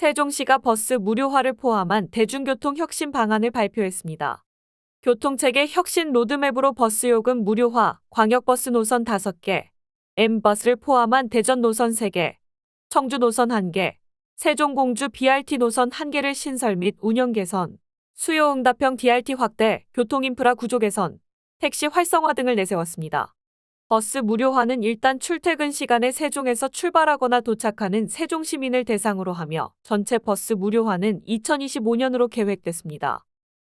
세종시가 버스 무료화를 포함한 대중교통 혁신 방안을 발표했습니다. 교통체계 혁신 로드맵으로 버스 요금 무료화, 광역버스 노선 5개, M버스를 포함한 대전 노선 3개, 청주 노선 1개, 세종 공주 BRT 노선 1개를 신설 및 운영 개선, 수요응답형 DRT 확대, 교통인프라 구조 개선, 택시 활성화 등을 내세웠습니다. 버스 무료화는 일단 출퇴근 시간에 세종에서 출발하거나 도착하는 세종 시민을 대상으로 하며 전체 버스 무료화는 2025년으로 계획됐습니다.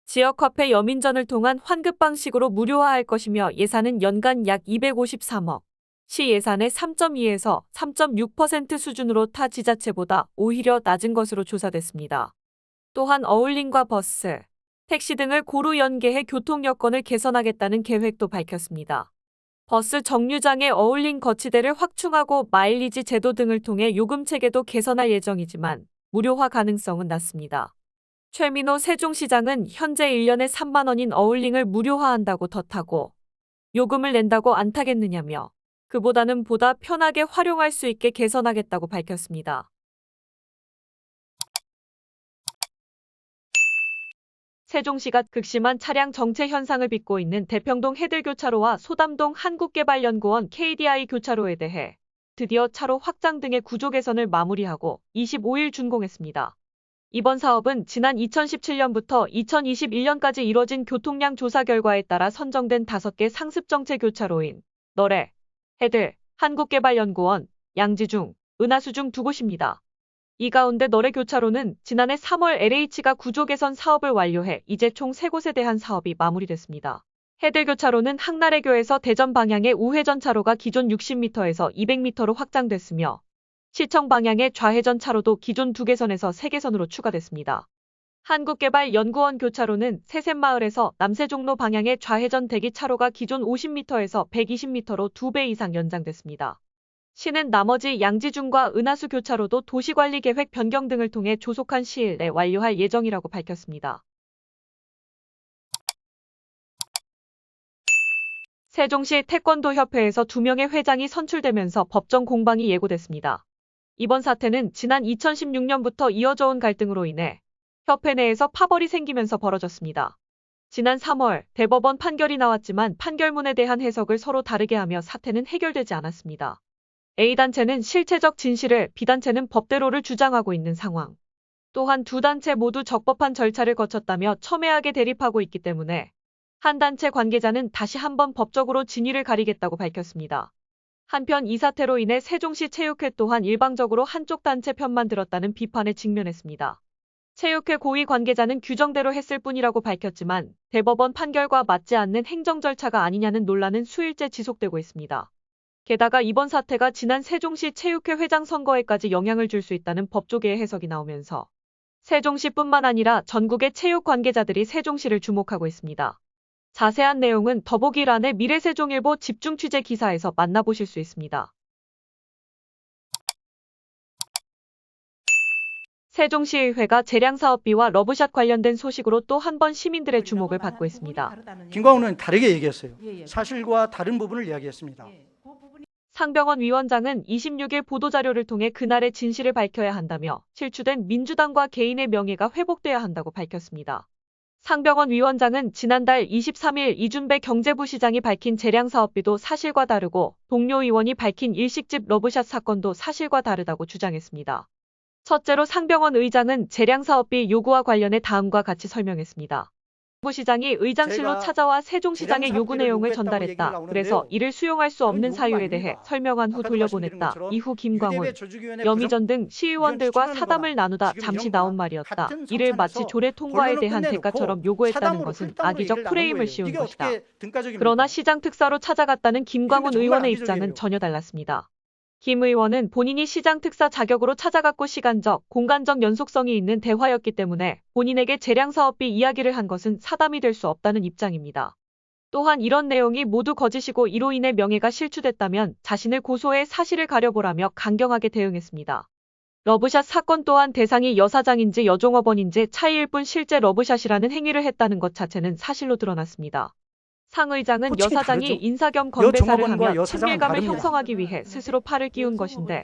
지역화폐 여민전을 통한 환급 방식으로 무료화할 것이며 예산은 연간 약 253억, 시 예산의 3.2에서 3.6% 수준으로 타 지자체보다 오히려 낮은 것으로 조사됐습니다. 또한 어울림과 버스, 택시 등을 고루 연계해 교통 여건을 개선하겠다는 계획도 밝혔습니다. 버스 정류장의 어울림 거치대를 확충하고 마일리지 제도 등을 통해 요금 체계도 개선할 예정이지만 무료화 가능성은 낮습니다. 최민호 세종시장은 현재 1년에 3만 원인 어울림을 무료화한다고 덧하고 요금을 낸다고 안 타겠느냐며 그보다는 보다 편하게 활용할 수 있게 개선하겠다고 밝혔습니다. 세종시가 극심한 차량 정체 현상을 빚고 있는 대평동 해들교차로와 소담동 한국개발연구원 KDI 교차로에 대해 드디어 차로 확장 등의 구조 개선을 마무리하고 25일 준공했습니다. 이번 사업은 지난 2017년부터 2021년까지 이뤄진 교통량 조사 결과에 따라 선정된 5개 상습정체 교차로인 너래, 해들, 한국개발연구원, 양지중, 은하수 중 2곳입니다. 이 가운데 너래 교차로는 지난해 3월 LH가 구조 개선 사업을 완료해 이제 총 3곳에 대한 사업이 마무리됐습니다. 해들 교차로는 항나래교에서 대전 방향의 우회전 차로가 기존 60m에서 200m로 확장됐으며 시청 방향의 좌회전 차로도 기존 2개선에서 3개선으로 추가됐습니다. 한국개발연구원 교차로는 세샘마을에서 남세종로 방향의 좌회전 대기 차로가 기존 50m에서 120m로 2배 이상 연장됐습니다. 시는 나머지 양지중과 은하수 교차로도 도시관리계획 변경 등을 통해 조속한 시일 내 완료할 예정이라고 밝혔습니다. 세종시 태권도협회에서 2명의 회장이 선출되면서 법정 공방이 예고됐습니다. 이번 사태는 지난 2016년부터 이어져 온 갈등으로 인해 협회 내에서 파벌이 생기면서 벌어졌습니다. 지난 3월 대법원 판결이 나왔지만 판결문에 대한 해석을 서로 다르게 하며 사태는 해결되지 않았습니다. A단체는 실체적 진실을, B단체는 법대로를 주장하고 있는 상황. 또한 두 단체 모두 적법한 절차를 거쳤다며 첨예하게 대립하고 있기 때문에 한 단체 관계자는 다시 한번 법적으로 진위를 가리겠다고 밝혔습니다. 한편 이 사태로 인해 세종시 체육회 또한 일방적으로 한쪽 단체 편만 들었다는 비판에 직면했습니다. 체육회 고위 관계자는 규정대로 했을 뿐이라고 밝혔지만 대법원 판결과 맞지 않는 행정 절차가 아니냐는 논란은 수일째 지속되고 있습니다. 게다가 이번 사태가 지난 세종시 체육회 회장 선거에까지 영향을 줄 수 있다는 법조계의 해석이 나오면서 세종시뿐만 아니라 전국의 체육 관계자들이 세종시를 주목하고 있습니다. 자세한 내용은 더보기란의 미래세종일보 집중 취재 기사에서 만나보실 수 있습니다. 세종시의회가 재량사업비와 러브샷 관련된 소식으로 또 한 번 시민들의 주목을 받고 있습니다. 김광훈 의원 다르게 얘기했어요. 사실과 다른 부분을 이야기했습니다. 상병원 위원장은 26일 보도자료를 통해 그날의 진실을 밝혀야 한다며 실추된 민주당과 개인의 명예가 회복돼야 한다고 밝혔습니다. 상병원 위원장은 지난달 23일 이준배 경제부 시장이 밝힌 재량사업비도 사실과 다르고 동료 의원이 밝힌 일식집 러브샷 사건도 사실과 다르다고 주장했습니다. 첫째로 상병원 의장은 재량사업비 요구와 관련해 다음과 같이 설명했습니다. 부 시장이 의장실로 찾아와 세종시장의 요구 내용을 전달했다. 그래서 이를 수용할 수 없는 사유에 대해 설명한 후 돌려보냈다. 이후 김광훈, 여미전 등 시의원들과 사담을 나누다 잠시 나온 말이었다. 이를 마치 조례 통과에 대한 대가처럼 요구했다는 것은 악의적 프레임을 씌운 것이다. 그러나 시장 특사로 찾아갔다는 김광훈 의원의 입장은 전혀 달랐습니다. 김 의원은 본인이 시장 특사 자격으로 찾아갔고 시간적, 공간적 연속성이 있는 대화였기 때문에 본인에게 재량사업비 이야기를 한 것은 사담이 될 수 없다는 입장입니다. 또한 이런 내용이 모두 거짓이고 이로 인해 명예가 실추됐다면 자신을 고소해 사실을 가려보라며 강경하게 대응했습니다. 러브샷 사건 또한 대상이 여사장인지 여종업원인지 차이일 뿐 실제 러브샷이라는 행위를 했다는 것 자체는 사실로 드러났습니다. 상 의장은 호칭이 여사장이 다르죠. 인사 겸 건배사를 여종업원과 하며 여사장은 친밀감을 다릅니다. 형성하기 위해 스스로 팔을 끼운 것인데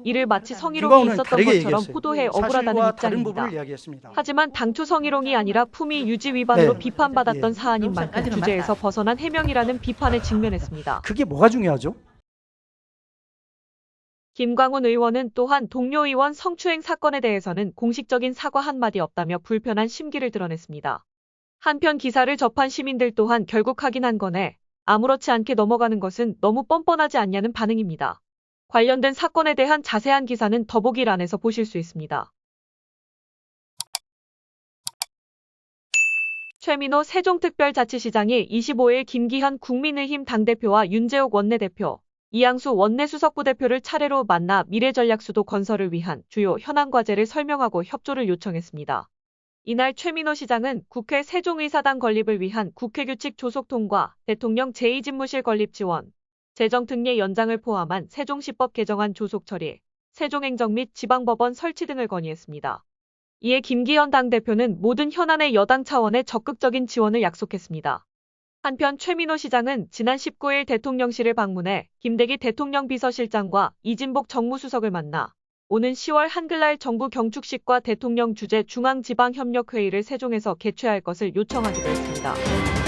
이를 마치 성희롱이 김광호는 있었던 다르게 것처럼 얘기했어요. 호도해 억울하다는 사실과 다른 입장입니다. 부분을 이야기했습니다. 하지만 당초 성희롱이 아니라 품위 유지 위반으로 네. 비판받았던 예. 사안인 만큼 주제에서 벗어난 해명이라는 비판에 직면했습니다. 그게 뭐가 중요하죠? 김광훈 의원은 또한 동료 의원 성추행 사건에 대해서는 공식적인 사과 한마디 없다며 불편한 심기를 드러냈습니다. 한편 기사를 접한 시민들 또한 결국 확인한 거네. 아무렇지 않게 넘어가는 것은 너무 뻔뻔하지 않냐는 반응입니다. 관련된 사건에 대한 자세한 기사는 더보기란에서 보실 수 있습니다. 최민호 세종특별자치시장이 25일 김기현 국민의힘 당대표와 윤재옥 원내대표, 이양수 원내수석부대표를 차례로 만나 미래전략수도 건설을 위한 주요 현안과제를 설명하고 협조를 요청했습니다. 이날 최민호 시장은 국회 세종의사당 건립을 위한 국회규칙 조속 통과, 대통령 제2집무실 건립 지원, 재정특례 연장을 포함한 세종시법 개정안 조속 처리, 세종행정 및 지방법원 설치 등을 건의했습니다. 이에 김기현 당대표는 모든 현안의 여당 차원의 적극적인 지원을 약속했습니다. 한편 최민호 시장은 지난 19일 대통령실을 방문해 김대기 대통령 비서실장과 이진복 정무수석을 만나 오는 10월 한글날 정부 경축식과 대통령 주재 중앙지방협력회의를 세종에서 개최할 것을 요청하기도 했습니다.